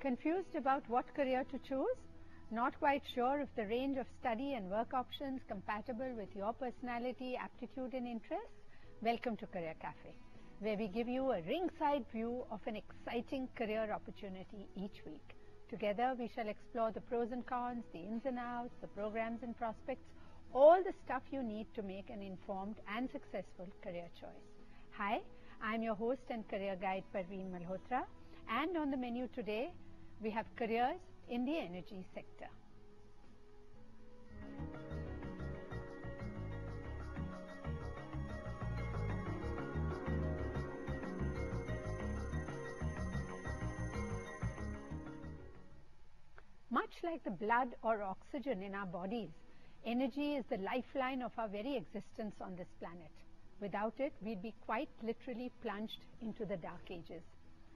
Confused about what career to choose? Not quite sure if the range of study and work options compatible with your personality, aptitude and interests? Welcome to Career Café, where we give you a ringside view of an exciting career opportunity each week. Together we shall explore the pros and cons, the ins and outs, the programs and prospects, all the stuff you need to make an informed and successful career choice. Hi, I'm your host and career guide Pervin Malhotra, and on the menu today we have careers in the energy sector. Much like the blood or oxygen in our bodies, energy is the lifeline of our very existence on this planet. Without it, we'd be quite literally plunged into the dark ages.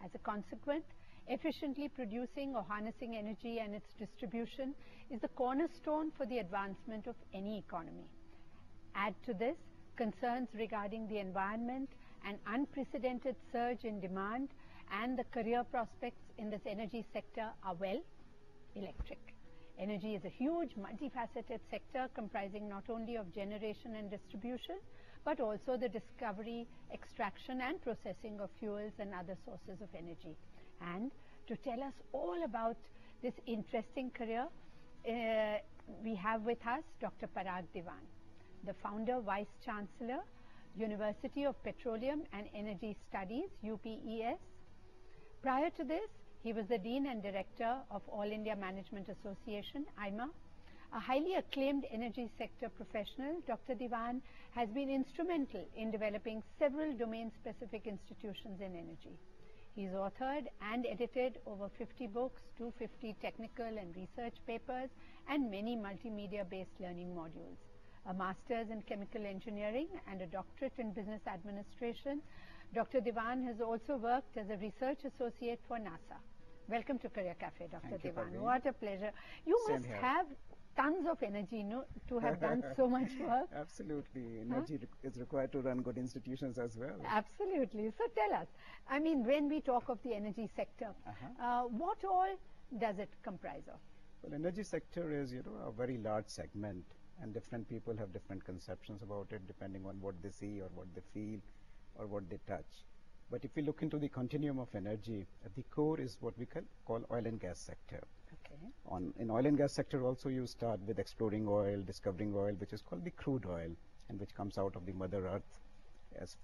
As a consequence, efficiently producing or harnessing energy and its distribution is the cornerstone for the advancement of any economy. Add to this concerns regarding the environment, an unprecedented surge in demand, and the career prospects in this energy sector are, well, electric. Energy is a huge multifaceted sector comprising not only of generation and distribution, but also the discovery, extraction and processing of fuels and other sources of energy. And to tell us all about this interesting career, we have with us Dr. Parag Diwan, the founder, Vice Chancellor, University of Petroleum and Energy Studies, UPES. Prior to this, he was the Dean and Director of All India Management Association, IMA. A highly acclaimed energy sector professional, Dr. Diwan has been instrumental in developing several domain-specific institutions in energy. He's authored and edited over 50 books, 250 technical and research papers, and many multimedia-based learning modules. A master's in chemical engineering and a doctorate in business administration, Dr. Diwan has also worked as a research associate for NASA. Welcome to Career Café, Dr. Diwan. What a pleasure. You must have tons of energy, no, to have done so much work. Absolutely. Energy is required to run good institutions as well. Absolutely. So tell us, I mean, when we talk of the energy sector, what all does it comprise of? Well, energy sector is, a very large segment, and different people have different conceptions about it depending on what they see or what they feel or what they touch. But if we look into the continuum of energy, at the core is what we call oil and gas sector. Okay. In oil and gas sector also you start with exploring oil, discovering oil, which is called the crude oil, and which comes out of the Mother Earth as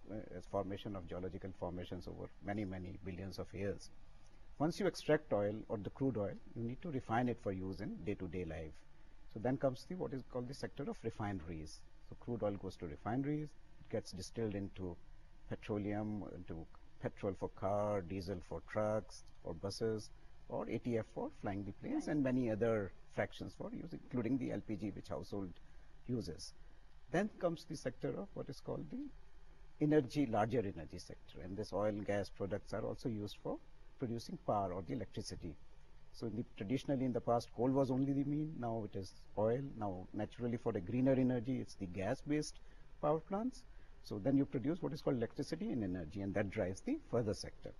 formation of geological formations over many, many billions of years. Once you extract oil or the crude oil, you need to refine it for use in day-to-day life. So then comes what is called the sector of refineries. So crude oil goes to refineries, it gets distilled into petroleum, into petrol for car, diesel for trucks or buses, or ATF for flying the planes, and many other fractions for use, including the LPG which household uses. Then comes the sector of what is called the larger energy sector, and this oil and gas products are also used for producing power or the electricity. So traditionally in the past coal was only the mean, now it is oil. Now naturally for a greener energy it's the gas-based power plants. So then you produce what is called electricity and energy, and that drives the further sector.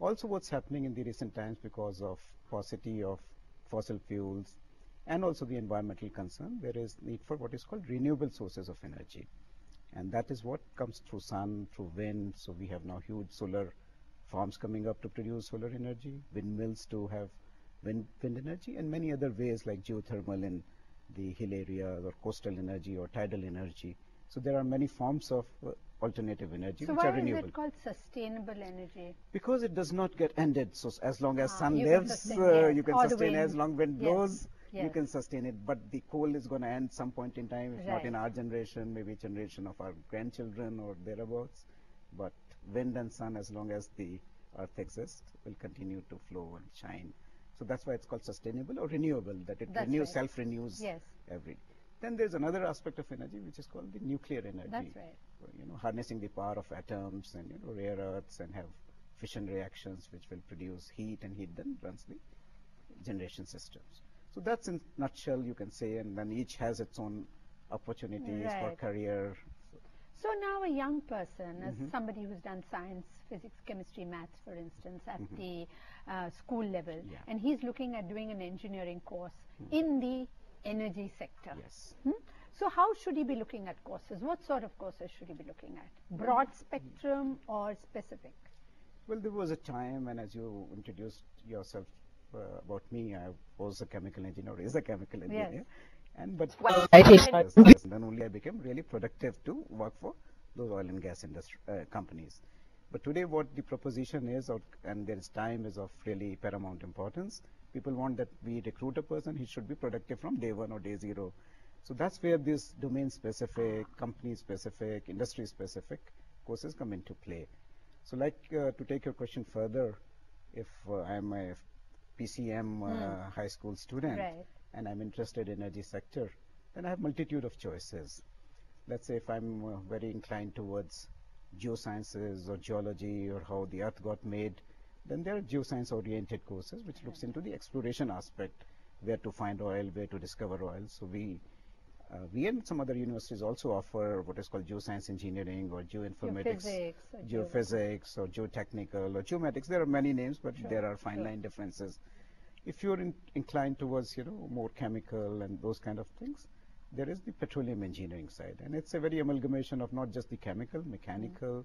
Also what's happening in the recent times because of paucity of fossil fuels and also the environmental concern, there is need for what is called renewable sources of energy. And that is what comes through sun, through wind. So we have now huge solar farms coming up to produce solar energy, windmills to have wind energy, and many other ways like geothermal in the hill areas, or coastal energy or tidal energy. So there are many forms of alternative energy which are renewable. So why is it called sustainable energy? Because it does not get ended. So as long as sun lives, you can sustain. As long wind blows, you can sustain it. But the coal is going to end some point in time, if not in our generation, maybe generation of our grandchildren or thereabouts. But wind and sun, as long as the earth exists, will continue to flow and shine. So that's why it's called sustainable or renewable, that it self-renews every. Then there's another aspect of energy which is called the nuclear energy. That's right. Harnessing the power of atoms and rare earths, and have fission reactions which will produce heat, and heat then runs the generation systems. So that's in nutshell you can say, and then each has its own opportunities for career. So now a young person, as somebody who's done science, physics, chemistry, maths, for instance, at the school level, and he's looking at doing an engineering course in the energy sector. Yes. So how should he be looking at courses? What sort of courses should he be looking at? Broad spectrum or specific? Well, there was a time, and as you introduced yourself about me, I was a chemical engineer, is a chemical engineer. Yes. But then only I became really productive to work for those oil and gas industry companies. But today what the proposition is, and there is time is of really paramount importance. People want that we recruit a person, he should be productive from day one or day zero. So that's where these domain specific, company specific, industry specific courses come into play. So like to take your question further, if I'm a PCM high school student, Right. and I'm interested in energy sector, then I have multitude of choices. Let's say if I'm very inclined towards geosciences or geology or how the earth got made, then there are geoscience oriented courses which looks into the exploration aspect, where to find oil, where to discover oil. So we and some other universities also offer what is called geoscience engineering or geoinformatics, geophysics or geotechnical or geomatics. There are many names, but there are fine line differences. If you're inclined towards, more chemical and those kind of things, there is the petroleum engineering side. And it's a very amalgamation of not just the chemical, mechanical,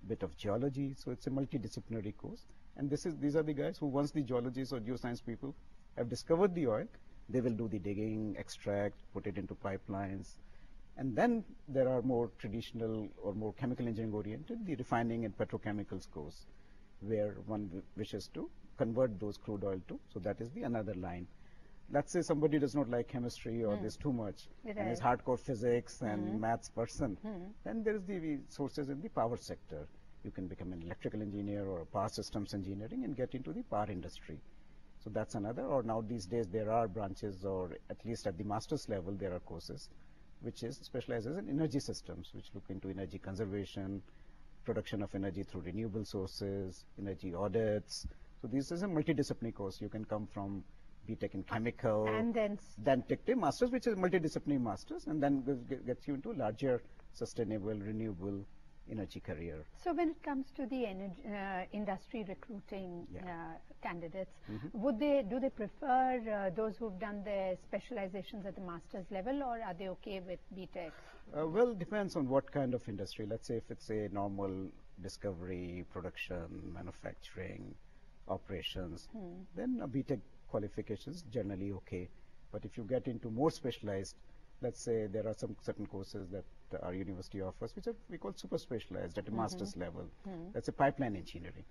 bit of geology. So it's a multidisciplinary course. And these are the guys who, once the geologists or geoscience people have discovered the oil, they will do the digging, extract, put it into pipelines. And then there are more traditional or more chemical engineering oriented, the refining and petrochemicals course, where one wishes to convert those crude oil to. So that is the another line. Let's say somebody does not like chemistry or this too much and is hardcore physics and maths person, then there is the sources in the power sector. You can become an electrical engineer or a power systems engineering and get into the power industry. So that's another. Or now these days there are branches, or at least at the master's level there are courses which is specializes in energy systems, which look into energy conservation, production of energy through renewable sources, energy audits. So this is a multidisciplinary course. You can come from BTech in chemical, and then take the masters, which is multidisciplinary masters, and then gets you into larger sustainable, renewable energy career. So when it comes to the energy, industry recruiting candidates, do they prefer those who've done their specializations at the master's level, or are they okay with BTech? Well, depends on what kind of industry. Let's say if it's a normal discovery, production, manufacturing, operations, then a BTech qualification is generally okay. But if you get into more specialized, let's say there are some certain courses that our university offers, which are we call super specialized at a master's level. That's a pipeline engineering.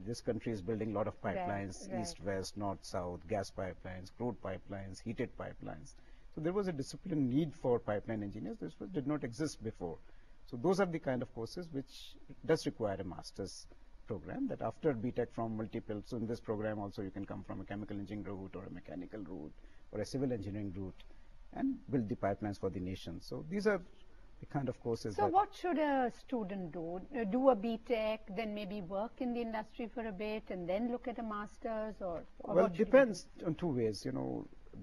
This country is building a lot of pipelines, east, west, north, south, gas pipelines, crude pipelines, heated pipelines. So there was a discipline need for pipeline engineers. This did not exist before. So those are the kind of courses which does require a master's program, that after BTech from multiple, so in this program also you can come from a chemical engineering route or a mechanical route or a civil engineering route and build the pipelines for the nation. So these are the kind of courses. So what should a student do? Do a BTech, then maybe work in the industry for a bit and then look at a master's, or well, it depends on two ways.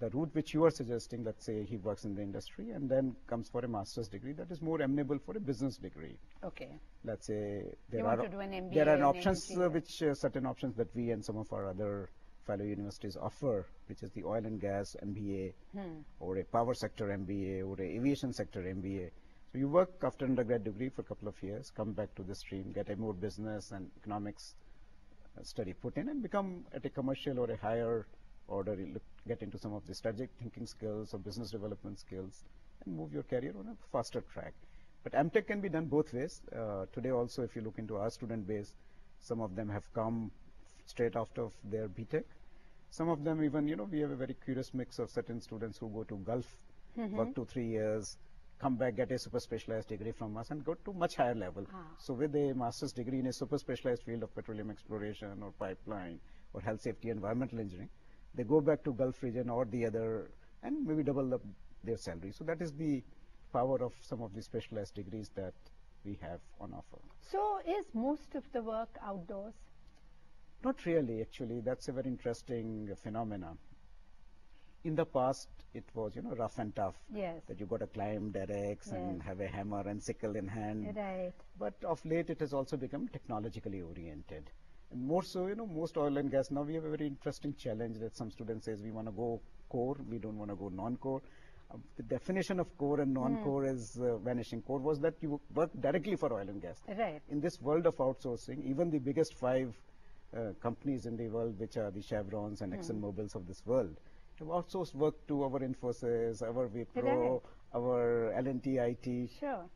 The route which you are suggesting, let's say he works in the industry and then comes for a master's degree, that is more amenable for a business degree. Okay. Let's say there are an MBA, there are options certain options that we and some of our other fellow universities offer, which is the oil and gas MBA or a power sector MBA or a aviation sector MBA. So you work after undergrad degree for a couple of years, come back to the stream, get a more business and economics study put in, and become at a commercial or a higher order, get into some of the strategic thinking skills or business development skills and move your career on a faster track. But MTech can be done both ways. Today also, if you look into our student base, some of them have come straight after their BTech. Some of them even, we have a very curious mix of certain students who go to Gulf, work 2-3 years, come back, get a super specialized degree from us and go to much higher level. So with a master's degree in a super specialized field of petroleum exploration or pipeline or health safety environmental engineering, they go back to Gulf region or the other and maybe double up their salary. So that is the power of some of the specialized degrees that we have on offer. So is most of the work outdoors? Not really, actually. That's a very interesting phenomenon. in the past it was, rough and tough. Yes. That you got to climb derricks and have a hammer and sickle in hand. Right. But of late it has also become technologically oriented. And more so, most oil and gas, now we have a very interesting challenge that some students says we want to go core, we don't want to go non-core. The definition of core and non-core is vanishing. Core was that you work directly for oil and gas. Right. In this world of outsourcing, even the biggest 5 companies in the world, which are the Chevrons and Exxon Mobils of this world, have outsourced work to our Infosys, our Wipro, our L&T IT,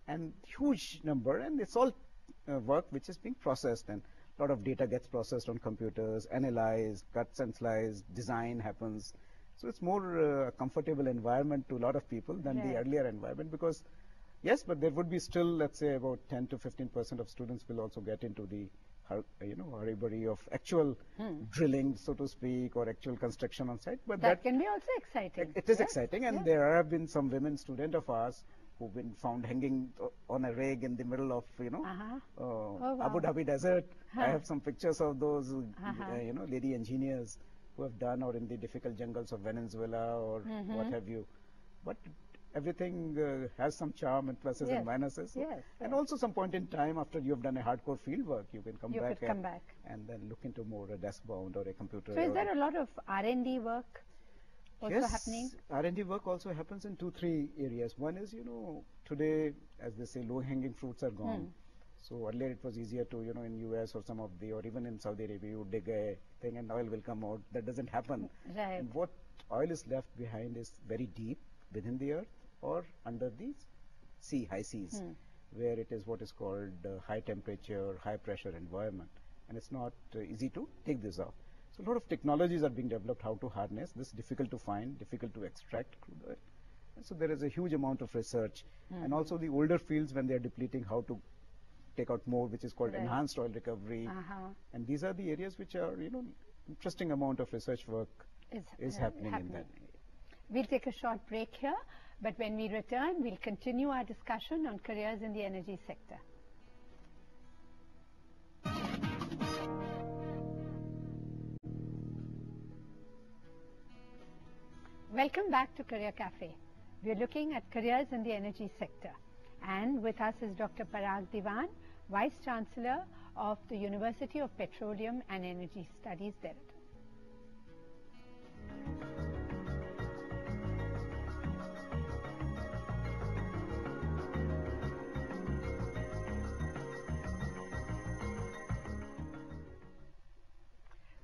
and huge number, and it's all work which is being processed, and a lot of data gets processed on computers, analyzed, cuts and sliced, design happens. So it's more comfortable environment to a lot of people than the earlier environment, because yes, but there would be still, let's say, about 10 to 15% of students will also get into the hurry-burry of actual drilling, so to speak, or actual construction on site. But that can be also exciting. It is exciting, and there have been some women student of ours who've been found hanging on a rig in the middle of, Abu Dhabi desert. I have some pictures of those, lady engineers who have done, or in the difficult jungles of Venezuela or what have you. But everything has some charm and pluses and minuses. And also some point in time after you have done a hardcore field work, you can come back and then look into more a desk bound or a computer. So is there a lot of R&D work also happening? R&D work also happens in 2-3 areas. One is, today, as they say, low-hanging fruits are gone. So earlier it was easier to, in US or some of the, or even in Saudi Arabia, you dig a thing and oil will come out. That doesn't happen. Right. And what oil is left behind is very deep within the earth or under the sea, high seas, where it is what is called high temperature, high pressure environment. And it's not easy to take this off. So a lot of technologies are being developed how to harness this, difficult to find, difficult to extract crude oil. And so there is a huge amount of research. And also the older fields, when they are depleting, how to take out more, which is called enhanced oil recovery. And these are the areas which are, interesting amount of research work is happening in that. We'll take a short break here, but when we return, we'll continue our discussion on careers in the energy sector. Welcome back to Career Café. We're looking at careers in the energy sector. And with us is Dr. Parag Diwan, Vice Chancellor of the University of Petroleum and Energy Studies, Dehradun.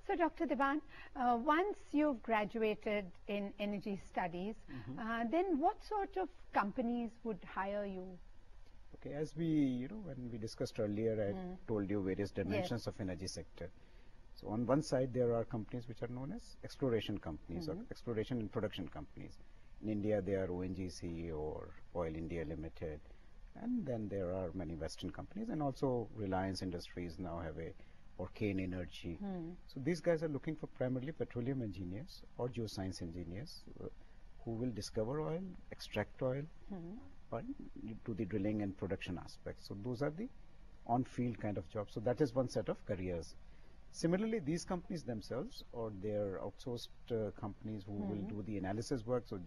So, Dr. Diwan, once you've graduated in energy studies, then what sort of companies would hire you? Okay, as we, when we discussed earlier, I told you various dimensions of energy sector. So on one side, there are companies which are known as exploration companies or exploration and production companies. In India, they are ONGC or Oil India Limited. And then there are many Western companies, and also Reliance Industries now have a, or Kane Energy. So these guys are looking for primarily petroleum engineers or geoscience engineers who will discover oil, extract oil, or do the drilling and production aspects. So those are the on-field kind of jobs. So that is one set of careers. Similarly, these companies themselves or their outsourced companies who will do the analysis work, so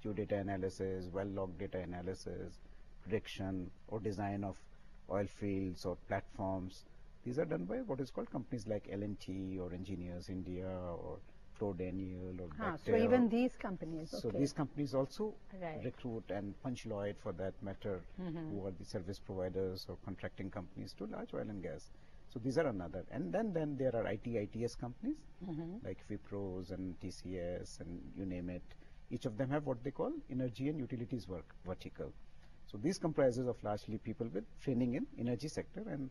geodata analysis, well-log data analysis, prediction or design of oil fields or platforms. These are done by what is called companies like L&T or Engineers India or Flo Daniel or Bechtel. So even these companies. So these companies also recruit, and Punch Lloyd for that matter, who are the service providers or contracting companies to large oil and gas. So these are another. And then there are ITS companies like Wipros and TCS and you name it. Each of them have what they call energy and utilities work vertical. So these comprises of largely people with training in energy sector, and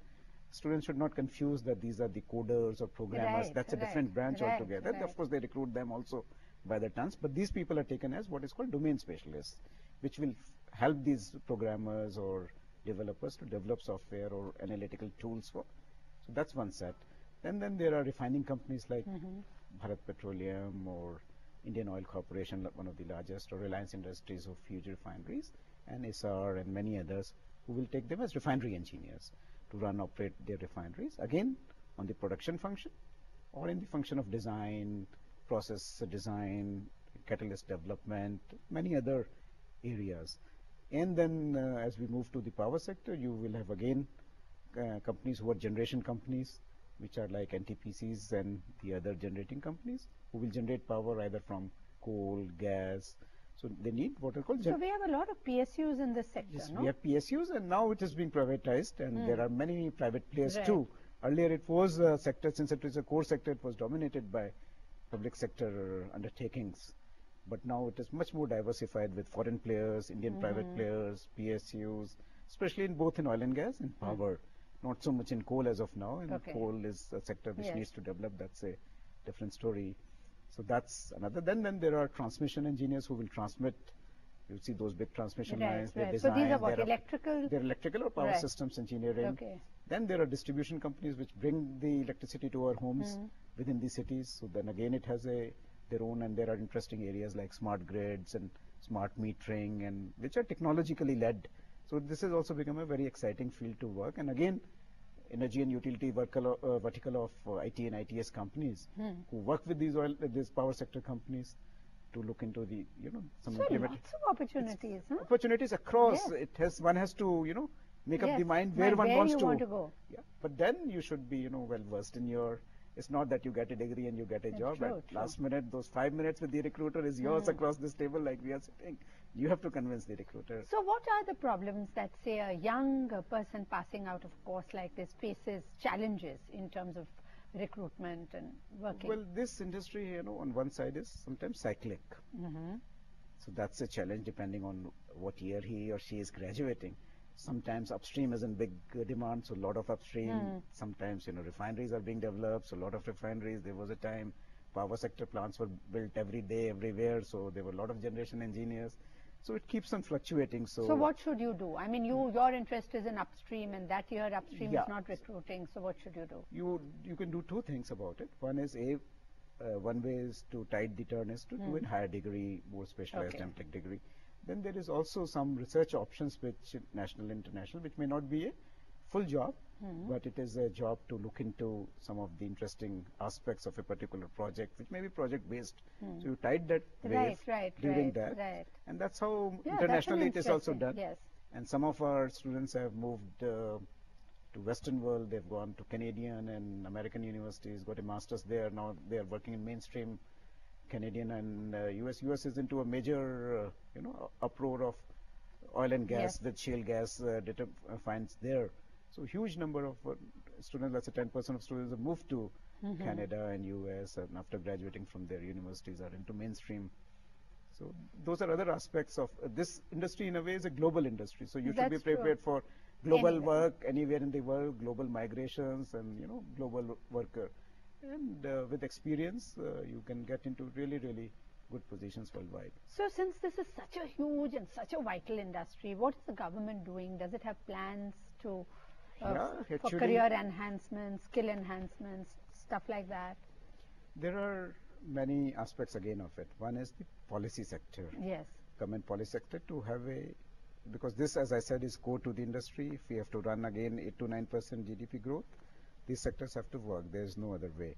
students should not confuse that these are the coders or programmers. That's a different branch altogether. Of course, they recruit them also by the tons, but these people are taken as what is called domain specialists, which will help these programmers or developers to develop software or analytical tools for. So that's one set. Then there are refining companies like Bharat Petroleum or Indian Oil Corporation, one of the largest, or Reliance Industries of huge refineries, and SR and many others who will take them as refinery engineers to run, operate their refineries, again on the production function or in the function of design, process design, catalyst development, many other areas. And then as we move to the power sector, you will have again companies who are generation companies, which are like NTPCs and the other generating companies, who will generate power either from coal, gas. So they need what are called. So we have a lot of PSUs in this sector, Yes, no? we have PSUs, and now it is being privatized, and there are many private players Right. too. Earlier it was a sector, since it was a core sector, it was dominated by public sector undertakings. But now it is much more diversified with foreign players, Indian private players, PSUs, especially in both in oil and gas and power. Not so much in coal as of now, and Okay. coal is a sector which Yes. needs to develop. That's a different story. So that's another. Then there are transmission engineers who will transmit. You see those big transmission Right, lines. They right. So these design, are what, they're electrical? they're electrical or power Right. systems engineering. Okay. Then there are distribution companies which bring the electricity to our homes within the cities. So then again it has their own, and there are interesting areas like smart grids and smart metering, and which are technologically led. So this has also become a very exciting field to work. And again, energy and utility vertical of IT and ITS companies who work with these power sector companies to look into the some So implement lots of opportunities, huh? opportunities across. Yes. One has to make up Yes, the mind where one wants you want to go. Yeah, but then you should be well versed in your. It's not that you get a degree and you get a job. true, At true. last minute, those 5 minutes with the recruiter is yours across this table, like we are sitting. You have to convince the recruiter. So what are the problems that, say, a young person passing out of course like this faces challenges in terms of recruitment and working? Well, this industry, on one side is sometimes cyclic. So that's a challenge depending on what year he or she is graduating. Sometimes upstream is in big demand, so a lot of upstream. Sometimes, refineries are being developed, so a lot of refineries. There was a time power sector plants were built every day, everywhere, so there were a lot of generation engineers. So it keeps on fluctuating. So what should you do? I mean, your interest is in upstream, and that year upstream Yeah. is not recruiting, so what should you do? you can do two things about it. One is one way is to tide the turn is to do a higher degree, more specialized Okay. MTech degree. Then there is also some research options, which national, international, which may not be a full job, but it is a job to look into some of the interesting aspects of a particular project, which may be project based. So you tide that wave during that, right. and that's how Yeah, internationally it that's is also interesting, done. yes. And some of our students have moved to Western world. They've gone to Canadian and American universities, got a master's there. Now they are working in mainstream Canadian and US. US is into a major, uproar of oil and gas Yes. with shale gas data finds there. So huge number of students, let's say 10% of students have moved to Canada and US, and after graduating from their universities are into mainstream. So those are other aspects of this industry. In a way, is a global industry. So you should be That's true. prepared for global Anywhere. work anywhere in the world, global migrations, and global worker. And with experience, you can get into really, really good positions worldwide. So since this is such a huge and such a vital industry, what is the government doing? Does it have plans to Yeah, for actually- career enhancements, skill enhancements, stuff like that? There are many aspects again of it. One is the policy sector, Yes. government policy sector, to have because this, as I said, is core to the industry. If we have to run again 8 to 9% GDP growth, these sectors have to work. There is no other way.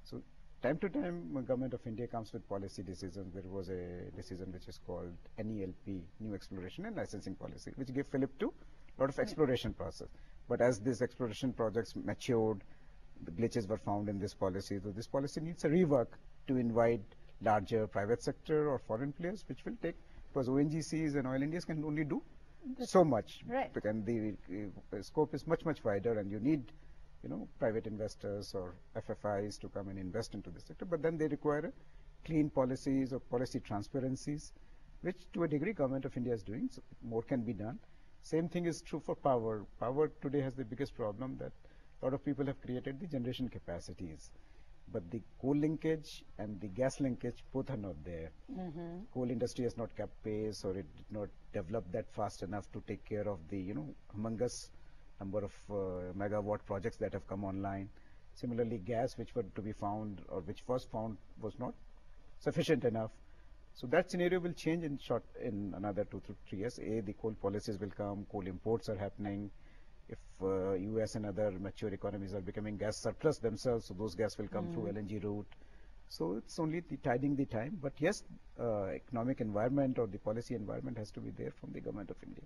So time to time, government of India comes with policy decisions. There was a decision which is called NELP, New Exploration and Licensing Policy, which gave fillip to a lot of exploration process. But as these exploration projects matured, the glitches were found in this policy. So this policy needs a rework to invite larger private sector or foreign players, which will take, because ONGCs and oil Indias can only do so much. Right. And the scope is much, much wider, and you need private investors or FFIs to come and invest into this sector. But then they require clean policies or policy transparencies, which to a degree government of India is doing. So more can be done. Same thing is true for power. Power today has the biggest problem that a lot of people have created the generation capacities, but the coal linkage and the gas linkage both are not there. Coal industry has not kept pace, or it did not develop that fast enough to take care of the humongous number of megawatt projects that have come online. Similarly, gas which were to be found or which was found was not sufficient enough. So that scenario will change in another 2 to 3 years. The coal policies will come, coal imports are happening. If US and other mature economies are becoming gas surplus themselves, so those gas will come through LNG route. So it's only the tiding the time. But yes, economic environment or the policy environment has to be there from the government of India.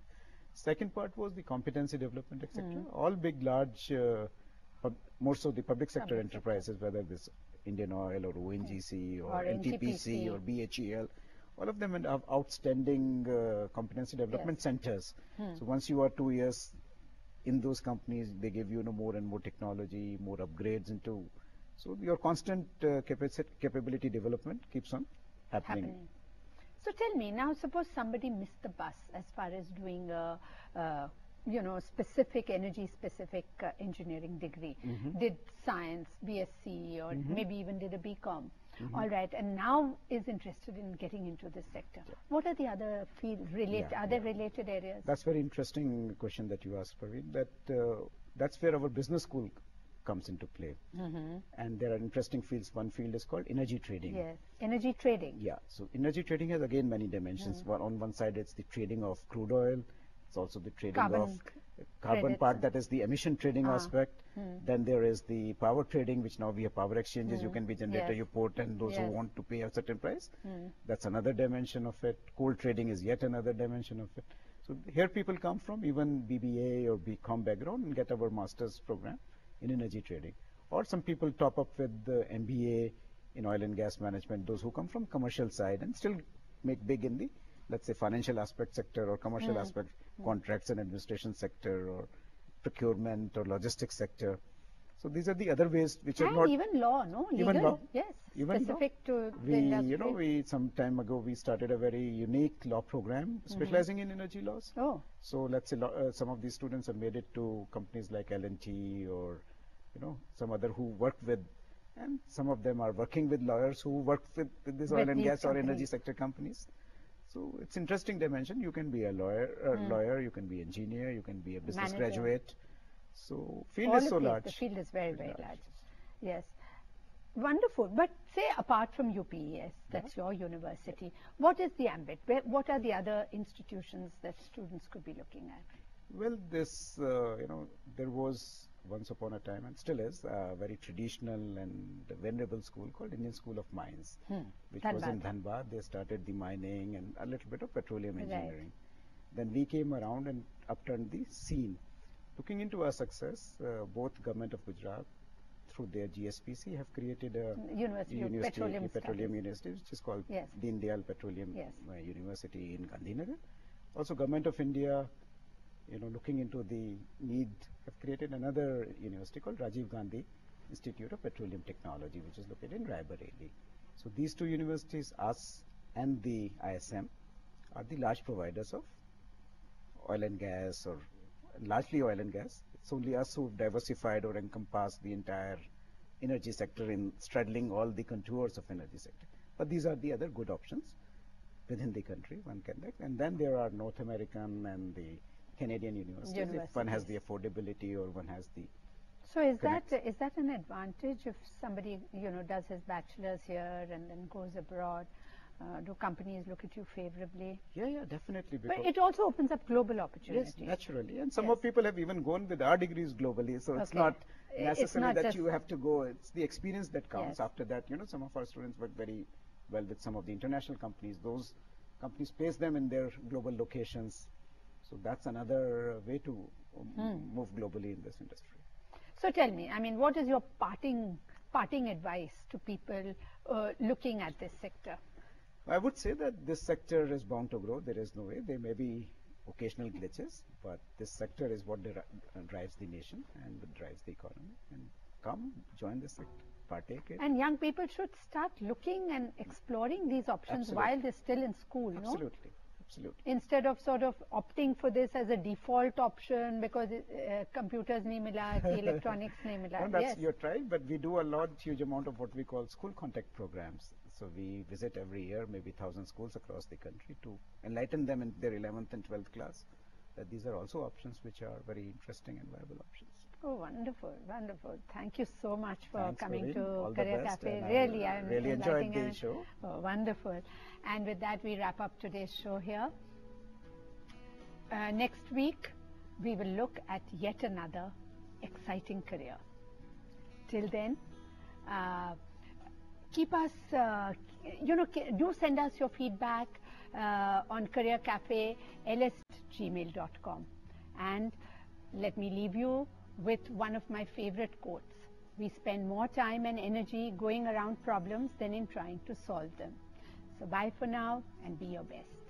Second part was the competency development, etc. All big, large, more so the public sector enterprises, whether this Indian Oil or ONGC or NTPC or BHEL, all of them have outstanding competency development centers. So once you are 2 years in those companies, they give you more and more technology, more upgrades into. So your constant capability development keeps on happening. So tell me, now suppose somebody missed the bus as far as doing a specific energy specific engineering degree, did science, BSc, or maybe even did a BCom. All right, and now is interested in getting into this sector. What are the other fields related areas? That's very interesting question that you asked, Pervin. That's where our business school comes into play. And there are interesting fields. One field is called energy trading. Yes, energy trading. Yeah, so energy trading has again many dimensions. On one side, it's the trading of crude oil. It's also the trading of carbon part, that is the emission trading aspect. Then there is the power trading, which now we have power exchanges. You can be generator, you port, and those who want to pay a certain price. That's another dimension of it. Coal trading is yet another dimension of it. So here people come from even BBA or BCom background and get our master's program in energy trading. Or some people top up with the MBA in oil and gas management, those who come from commercial side and still make big in the, let's say, financial aspect sector or commercial aspect, contracts and administration sector or procurement or logistics sector. So these are the other ways which are not... even law, no? Legal, even law. Yes, even specific law. to the industry. Some time ago, we started a very unique law program specializing in energy laws. Oh. So let's say some of these students have made it to companies like L&T or, some other who work with, and some of them are working with lawyers who work with this oil and gas or energy sector companies. So it's interesting dimension. You can be a lawyer, you can be engineer, you can be a business graduate. So field is so large. The field is very, very large. Yes. Wonderful. But say apart from UPES, that's your university, what is the ambit? What are the other institutions that students could be looking at? Well, this, there was once upon a time, and still is, a very traditional and venerable school called Indian School of Mines, which was in Dhanbad. They started the mining and a little bit of petroleum engineering. Then we came around and upturned the scene. Looking into our success, both government of Gujarat through their GSPC have created a petroleum university, which is called Deen Dayal Petroleum University in Gandhinagar. Also, government of India, looking into the need, have created another university called Rajiv Gandhi Institute of Petroleum Technology, which is located in Raebareli. So these two universities, us and the ISM, are the large providers of oil and gas, or largely oil and gas. It's only us who've diversified or encompassed the entire energy sector in straddling all the contours of energy sector. But these are the other good options within the country one can take. And then there are North American and the Canadian universities. If one has the affordability or one has the... So is that an advantage if somebody does his bachelor's here and then goes abroad? Do companies look at you favorably? Yeah, definitely. But it also opens up global opportunities. Yes, naturally. And some of people have even gone with our degrees globally. So it's not necessary that you have to go. It's the experience that counts. After that, some of our students work very well with some of the international companies. Those companies place them in their global locations. So that's another way to move globally in this industry. So tell me, what is your parting advice to people looking at this sector? I would say that this sector is bound to grow. There is no way. There may be occasional glitches, but this sector is what drives the nation and drives the economy. And come, join this sector, partake it. And young people should start looking and exploring these options while they're still in school, Absolutely. Instead of sort of opting for this as a default option because computers nahi mila, electronics nahi mila. No, you're right, but we do a huge amount of what we call school contact programs. So we visit every year maybe 1,000 schools across the country to enlighten them in their 11th and 12th class that these are also options which are very interesting and viable options. Oh, wonderful, wonderful. Thank you so much for coming to All Career Cafe. Really, I'm really enjoyed the show. Oh, wonderful. And with that, we wrap up today's show here. Next week, we will look at yet another exciting career. Till then, keep us, do send us your feedback on Career Café, ls@gmail.com. And let me leave you with one of my favorite quotes. We spend more time and energy going around problems than in trying to solve them. So bye for now and be your best.